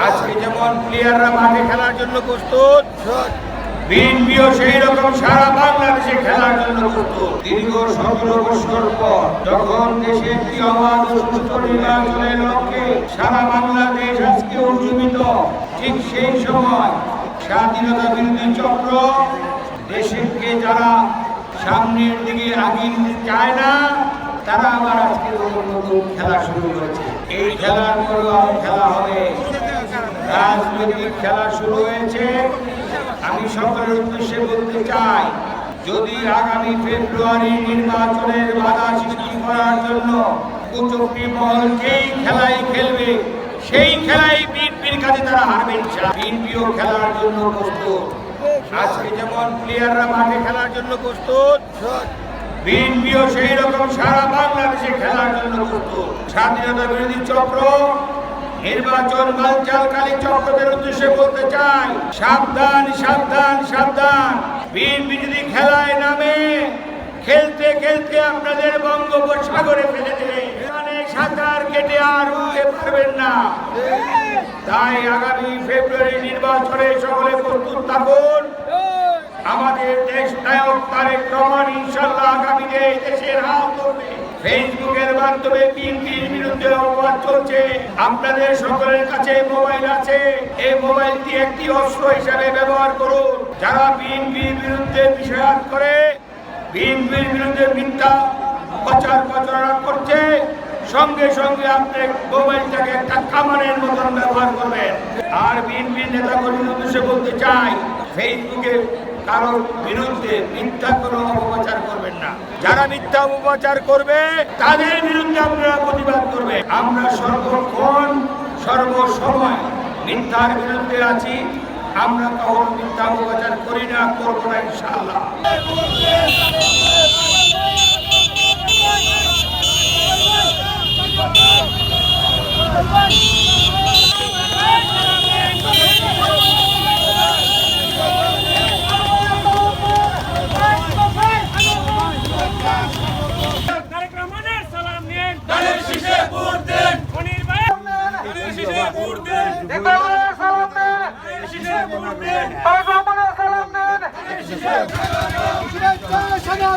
আজকে যেমন প্লেয়াররা মাঠে খেলার জন্য প্রস্তুত, বিএনপিও সেই রকম সারা বাংলাদেশে খেলার জন্য প্রস্তুত। দীর্ঘ 17 বছর পর যখন দেশে একটি অবাধ ও সুষ্ঠু নির্বাচনের লক্ষ্যে সারা বাংলাদেশ আজকে উজ্জীবিত, ঠিক সেই সময় স্বাধীনতা বিরোধী চক্র দেশকে যারা সামনের দিকে আগিয়ে নিতে চায় না, তারা আবার আজকে নতুন খেলা শুরু করেছে। এই খেলার পরেও খেলা হবে, রাজনৈতিক খেলা শুরু হয়েছে। আমি সকলের উদ্দেশ্যে বলতে চাই, যদি আগামী ফেব্রুয়ারি নির্বাচনের বাধা সৃষ্টি করার জন্য কুচক্রী মহল যেই খেলাই খেলবে, সেই খেলাই বিএনপির কাছে তারা হারবেন। বিএনপিও খেলার জন্য প্রস্তুত। আজকে যেমন প্লেয়াররা মাঠে খেলার জন্য প্রস্তুত, বিএনপিও সেই রকম সারা বাংলাদেশে খেলার জন্য প্রস্তুত। স্বাধীনতা বিরোধী চক্র, নির্বাচন বানচালকারী চক্রদের উদ্দেশ্যে বলতে চাই, সাবধান সাবধান সাবধান। বিএনপি যদি খেলায় নামে, খেলতে খেলতে আপনাদের বঙ্গোপসাগরে ফেলে দেবে, সাঁতার কেটে আর উঠতে পারবেন না। তাই আগামী ফেব্রুয়ারি নির্বাচনে সকলে প্রস্তুত থাকুন। আমাদের দেশ নায়ক তারেক রহমান ইনশাআল্লাহ আগামীতে দেশের হাল ধরবে। ফেসবুকের মাধ্যমে বিএনপির বিরুদ্ধে অপবাদ চলছে। আপনাদের সকলের কাছে মোবাইল আছে, এই মোবাইলটি একটি অস্ত্র হিসাবে ব্যবহার করুন। যারা বিএনপির বিরুদ্ধে বিষয়াত করে, বিএনপির বিরুদ্ধে মিথ্যা প্রচার প্রচারণা করছে, সঙ্গে সঙ্গে আপনি মোবাইলটাকে একটা কামানের মতন ব্যবহার করবেন। আর বিএনপির নেতাকর্মীর উদ্দেশ্যে বলতে চাই, ফেসবুকে কারোর বিরুদ্ধে মিথ্যা কোনো অপপ্রচার করবেন না। যারা মিথ্যা অপপ্রচার করবে, তাদের বিরুদ্ধে আপনারা প্রতিবাদ করবে। আমরা সর্বক্ষণ সর্বসময় মিথ্যার বিরুদ্ধে আছি। আমরা কখনো মিথ্যা অপপ্রচার করি না, করবো না ইনশাআল্লাহ। Salam